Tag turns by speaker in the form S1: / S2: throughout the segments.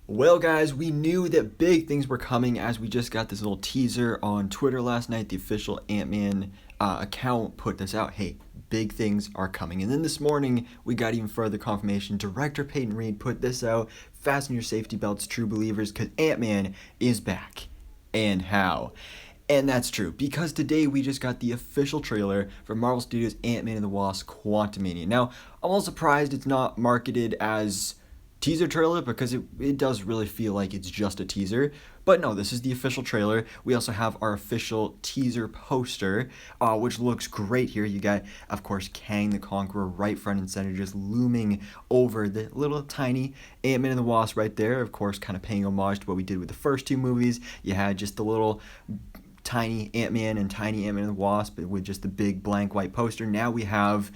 S1: Well, guys, we knew that big things were coming as we just got this little teaser on Twitter last night. The official Ant-Man account put this out. Hey, big things are coming. And then this morning, we got even further confirmation. Director Peyton Reed put this out. Fasten your safety belts, true believers, because Ant-Man is back. And how? And that's true, because today we just got the official trailer for Marvel Studios' Ant-Man and the Wasp: Quantumania. Now, I'm a little surprised it's not marketed as teaser trailer because it does really feel like it's just a teaser. But no, this is the official trailer. We also have our official teaser poster, which looks great here. You got, of course, Kang the Conqueror right front and center, just looming over the little tiny Ant-Man and the Wasp right there. Of course, kind of paying homage to what we did with the first two movies. You had just the little tiny Ant-Man and tiny Ant-Man and the Wasp with just the big blank white poster. Now we have,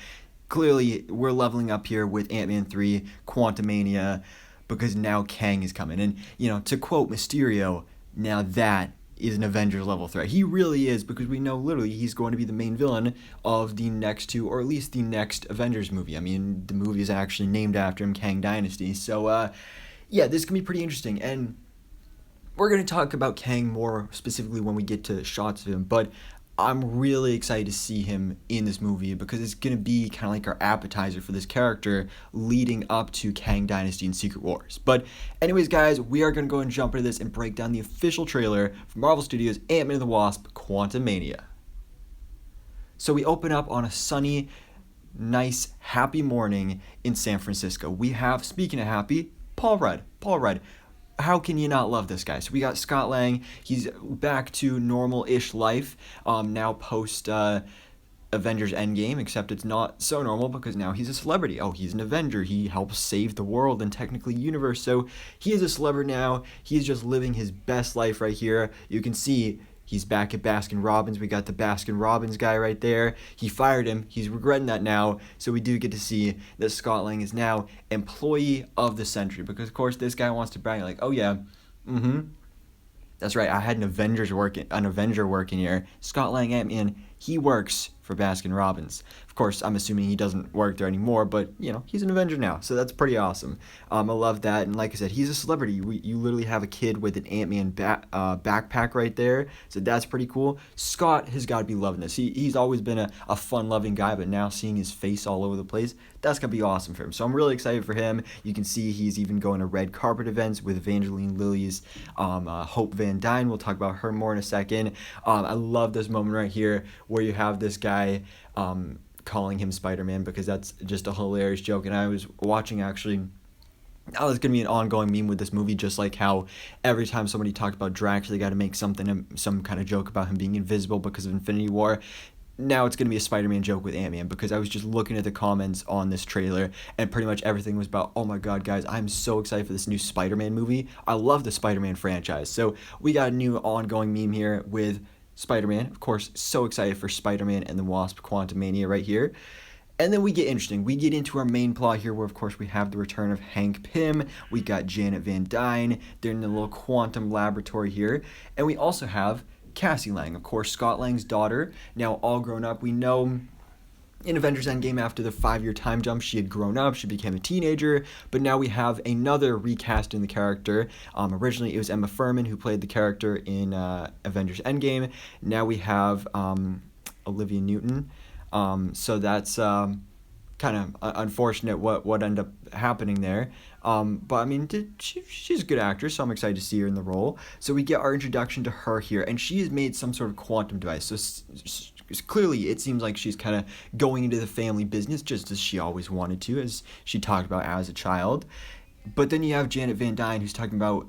S1: clearly, we're leveling up here with Ant-Man 3, Quantumania, because now Kang is coming. And, to quote Mysterio, now that is an Avengers level threat. He really is, because we know literally he's going to be the main villain of the next two, or at least the next Avengers movie. I mean, the movie is actually named after him, Kang Dynasty. So, yeah, this can be pretty interesting. And we're going to talk about Kang more specifically when we get to shots of him, but I'm really excited to see him in this movie because it's going to be kind of like our appetizer for this character leading up to Kang Dynasty and Secret Wars. But anyways, guys, we are going to go and jump into this and break down the official trailer for Marvel Studios' Ant-Man and the Wasp: Quantumania. So we open up on a sunny, nice, happy morning in San Francisco. We have, speaking of happy, Paul Rudd. How can you not love this guy? So we got Scott Lang. He's back to normal-ish life now post Avengers Endgame, except it's not so normal because now he's a celebrity. Oh, he's an Avenger. He helps save the world and technically universe. So he is a celebrity now. He's just living his best life right here. You can see he's back at Baskin Robbins. We got the Baskin Robbins guy right there. He fired him. He's regretting that now. So we do get to see that Scott Lang is now employee of the century. Because, of course, this guy wants to brag like, oh, yeah, that's right. I had an Avenger working here. Scott Lang, Ant-Man, he works for Baskin Robbins. Of course, I'm assuming he doesn't work there anymore, but, he's an Avenger now, so that's pretty awesome. I love that, and like I said, he's a celebrity. You literally have a kid with an Ant-Man backpack right there, so that's pretty cool. Scott has got to be loving this. He's always been a fun-loving guy, but now seeing his face all over the place, that's going to be awesome for him. So I'm really excited for him. You can see he's even going to red carpet events with Evangeline Lilly's Hope Van Dyne. We'll talk about her more in a second. I love this moment right here where you have this guy calling him Spider-Man because that's just a hilarious joke. And I was watching actually, now there's going to be an ongoing meme with this movie, just like how every time somebody talked about Drax, they got to make some kind of joke about him being invisible because of Infinity War. Now it's going to be a Spider-Man joke with Ant-Man because I was just looking at the comments on this trailer and pretty much everything was about, oh my god, guys, I'm so excited for this new Spider-Man movie. I love the Spider-Man franchise. So we got a new ongoing meme here with Spider-Man. Of course, so excited for Spider-Man and the Wasp: Quantumania right here. And then we get interesting. We get into our main plot here where, of course, we have the return of Hank Pym. We got Janet Van Dyne. They're in the little quantum laboratory here. And we also have Cassie Lang, of course, Scott Lang's daughter, now all grown up. We know in Avengers Endgame, after the 5-year time jump, she had grown up, she became a teenager, but now we have another recast in the character. Originally, it was Emma Furman who played the character in Avengers Endgame. Now we have Olivia Newton. So that's kind of unfortunate what ended up happening there. But I mean, she's a good actress, so I'm excited to see her in the role. So we get our introduction to her here, and she has made some sort of quantum device. So clearly, it seems like she's kind of going into the family business, just as she always wanted to, as she talked about as a child. But then you have Janet Van Dyne, who's talking about,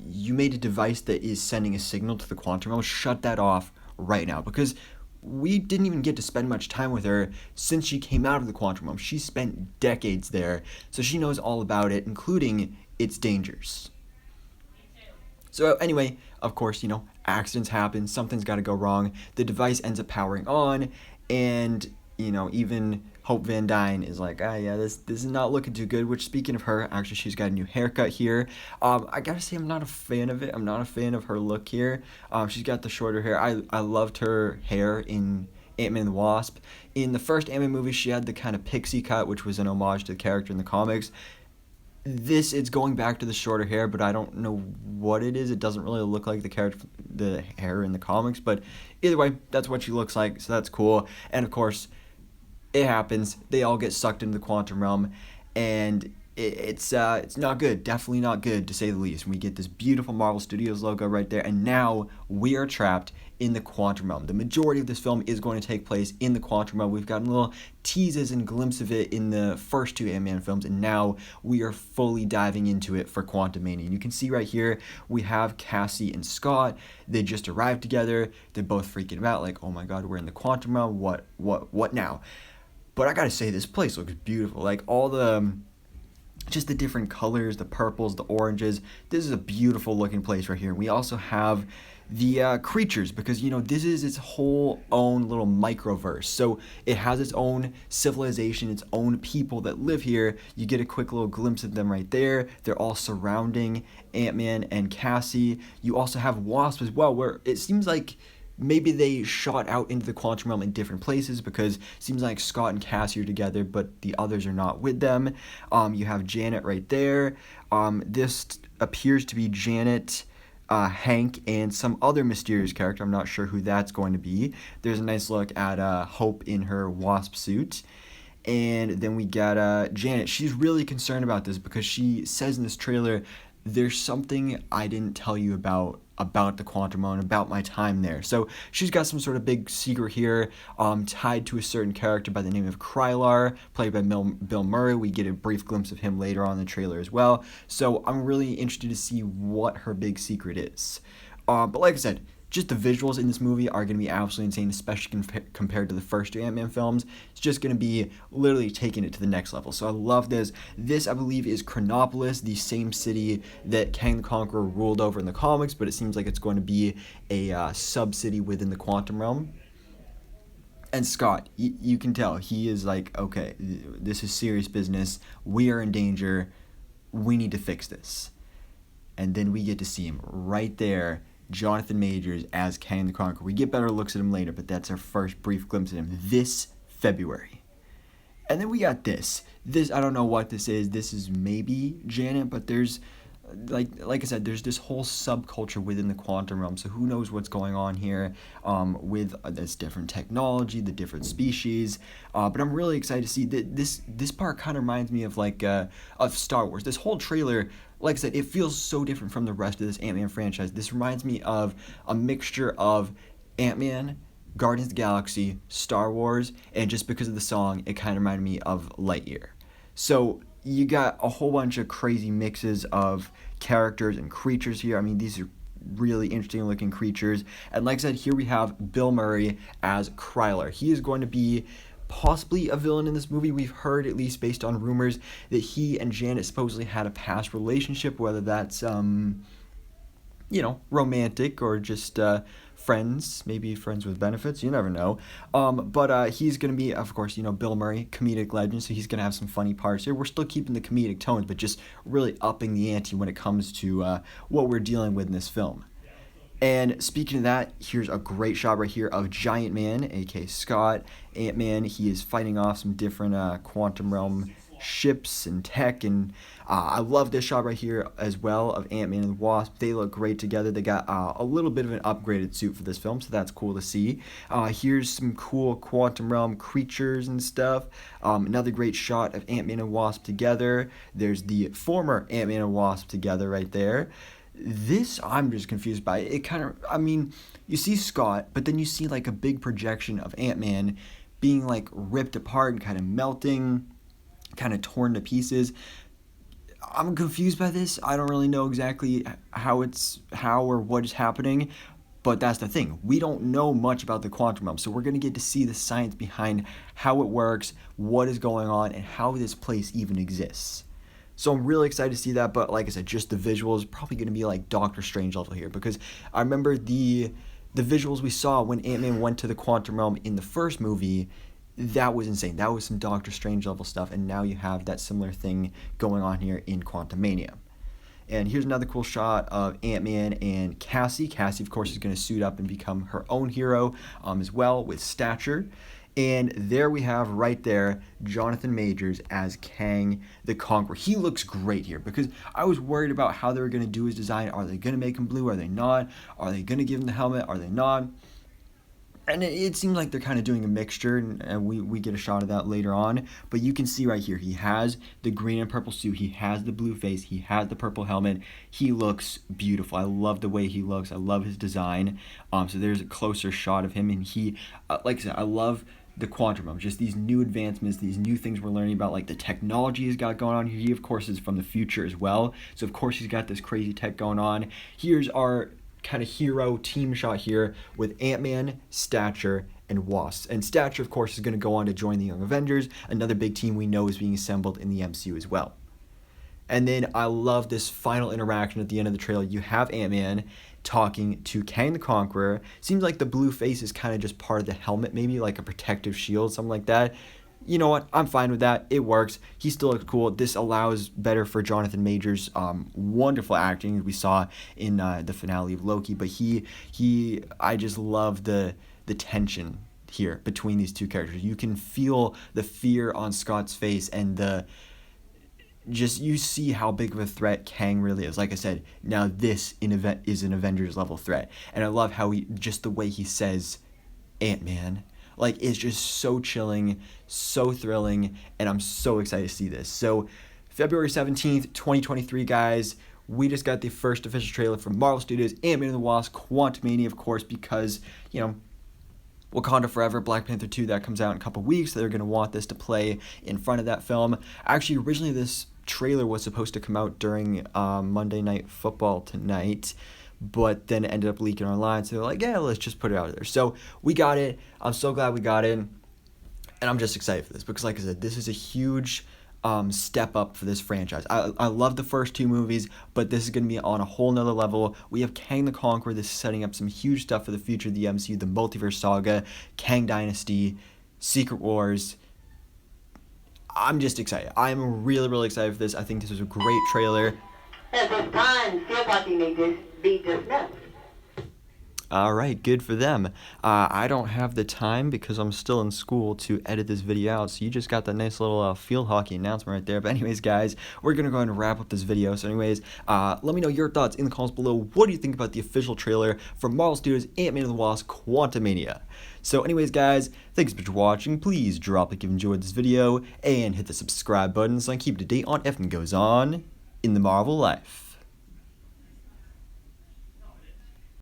S1: you made a device that is sending a signal to the quantum realm. Shut that off right now, because we didn't even get to spend much time with her since she came out of the quantum realm. She spent decades there, so she knows all about it, including its dangers. So anyway, of course, accidents happen, something's got to go wrong, the device ends up powering on, and, even Hope Van Dyne is like, yeah, this is not looking too good, which, speaking of her, actually, she's got a new haircut here. I gotta say, I'm not a fan of it. I'm not a fan of her look here. She's got the shorter hair. I loved her hair in Ant-Man and the Wasp. In the first Ant-Man movie, she had the kind of pixie cut, which was an homage to the character in the comics. This, it's going back to the shorter hair, but I don't know what it is. It doesn't really look like the hair in the comics, but either way, that's what she looks like, so that's cool. And of course, it happens. They all get sucked into the quantum realm, and it's not good. Definitely not good, to say the least. We get this beautiful Marvel Studios logo right there, and now we are trapped in the quantum realm. The majority of this film is going to take place in the quantum realm. We've gotten little teases and glimpses of it in the first two Ant-Man films, and now we are fully diving into it for Quantumania. And you can see right here, we have Cassie and Scott. They just arrived together. They're both freaking out, like, oh my god, we're in the quantum realm. What now? But I gotta say, this place looks beautiful. Like, all the just the different colors, the purples, the oranges. This is a beautiful looking place right here. We also have the creatures, because this is its whole own little microverse, so it has its own civilization, its own people that live here. You get a quick little glimpse of them right there. They're all surrounding Ant-Man and Cassie. You also have Wasp as well, where it seems like maybe they shot out into the quantum realm in different places, because it seems like Scott and Cassie are together, but the others are not with them. You have Janet right there. This appears to be Janet, Hank, and some other mysterious character. I'm not sure who that's going to be. There's a nice look at Hope in her Wasp suit. And then we got Janet. She's really concerned about this, because she says in this trailer, there's something I didn't tell you about the quantum realm, about my time there. So she's got some sort of big secret here, tied to a certain character by the name of Krylar, played by Bill Murray. We get a brief glimpse of him later on in the trailer as well. So I'm really interested to see what her big secret is. But like I said, just the visuals in this movie are going to be absolutely insane, especially compared to the first two Ant-Man films. It's just going to be literally taking it to the next level. So I love this. This, I believe, is Chronopolis, the same city that Kang the Conqueror ruled over in the comics, but it seems like it's going to be a sub-city within the quantum realm. And Scott, you can tell, he is like, okay, this is serious business. We are in danger. We need to fix this. And then we get to see him right there, Jonathan Majors as Kang the Conqueror. We get better looks at him later, but that's our first brief glimpse at him this February. And then we got this. This, I don't know what this is. This is maybe Janet, but there's, like I said, there's this whole subculture within the quantum realm, so who knows what's going on here with this different technology, the different species. But I'm really excited to see that this part kind of reminds me of of Star Wars. This whole trailer, like I said, it feels so different from the rest of this Ant-Man franchise. This reminds me of a mixture of Ant-Man, Guardians of the Galaxy, Star Wars, and just because of the song, it kind of reminded me of Lightyear. So you got a whole bunch of crazy mixes of characters and creatures here. I mean, these are really interesting looking creatures. And like I said, here we have Bill Murray as Krylar. He is going to be possibly a villain in this movie. We've heard, at least based on rumors, that he and Janet supposedly had a past relationship, whether that's romantic or just friends, maybe friends with benefits, you never know. But he's going to be, of course, Bill Murray, comedic legend, so he's going to have some funny parts here. We're still keeping the comedic tones, but just really upping the ante when it comes to what we're dealing with in this film. And speaking of that, here's a great shot right here of Giant Man, aka Scott, Ant-Man. He is fighting off some different quantum realm ships and tech, and I love this shot right here as well of Ant-Man and the Wasp. They look great together. They got a little bit of an upgraded suit for this film, so that's cool to see. Here's some cool quantum realm creatures and stuff. Another great shot of Ant-Man and Wasp together. There's the former Ant-Man and Wasp together right there. This, I'm just confused by it. It kind of, I mean, you see Scott, but then you see like a big projection of Ant-Man being like ripped apart and kind of melting, kind of torn to pieces. I'm confused by this. I don't really know exactly how or what is happening, but that's the thing. We don't know much about the quantum realm, so we're going to get to see the science behind how it works, what is going on, and how this place even exists. So I'm really excited to see that, but like I said, just the visuals, probably going to be like Doctor Strange level here, because I remember the visuals we saw when Ant-Man went to the quantum realm in the first movie. That was insane. That was some Doctor Strange level stuff, and now you have that similar thing going on here in Quantumania. And here's another cool shot of Ant-Man and Cassie. Cassie, of course, is going to suit up and become her own hero as well, with stature. And there we have right there Jonathan Majors as Kang the Conqueror. He looks great here because I was worried about how they were going to do his design. Are they going to make him blue? Are they not? Are they going to give him the helmet? Are they not? And it seems like they're kind of doing a mixture, and we get a shot of that later on. But you can see right here, he has the green and purple suit, he has the blue face, he has the purple helmet. He looks beautiful. I love the way he looks. I love his design. So there's a closer shot of him, and he, like I said, I love the quantum realm, just these new advancements, these new things we're learning about, like the technology he's got going on here. He, of course, is from the future as well. So, of course, he's got this crazy tech going on. Here's our kind of hero team shot here with Ant-Man, Stature, and Wasp. And Stature, of course, is going to go on to join the Young Avengers, another big team we know is being assembled in the MCU as well. And then I love this final interaction at the end of the trailer. You have Ant-Man talking to Kang the Conqueror. Seems like the blue face is kind of just part of the helmet, maybe like a protective shield, something like that. You know what? I'm fine with that. It works. He still looks cool. This allows better for Jonathan Majors' wonderful acting we saw in the finale of Loki. But I just love the tension here between these two characters. You can feel the fear on Scott's face, and you see how big of a threat Kang really is. Like I said, now this is an Avengers level threat, and I love how just the way he says Ant-Man. Like, it's just so chilling, so thrilling, and I'm so excited to see this. So, February 17th, 2023, guys, we just got the first official trailer from Marvel Studios, Ant-Man and the Wasp, Quantumania, of course, because, Wakanda Forever, Black Panther 2, that comes out in a couple weeks. They're going to want this to play in front of that film. Actually, originally, this trailer was supposed to come out during Monday Night Football tonight, but then it ended up leaking online, so they're like, yeah, let's just put it out there. So we got it. I'm so glad we got it, and I'm just excited for this because, like I said, this is a huge step up for this franchise. I love the first two movies, but this is going to be on a whole nother level. We have Kang the Conqueror. This is setting up some huge stuff for the future of the MCU, the Multiverse Saga, Kang Dynasty, Secret Wars. I'm just excited. I'm really, really excited for this. I think this was a great trailer.
S2: At this time, still watching may be dismissed.
S1: All right, good for them. I don't have the time because I'm still in school to edit this video out, so you just got that nice little field hockey announcement right there. But anyways, guys, we're going to go ahead and wrap up this video. So anyways, let me know your thoughts in the comments below. What do you think about the official trailer from Marvel Studios' Ant-Man and the Wasp, Quantumania? So anyways, guys, thanks for watching. Please drop a like if you enjoyed this video and hit the subscribe button so I can keep up to date on everything that goes on in the Marvel life.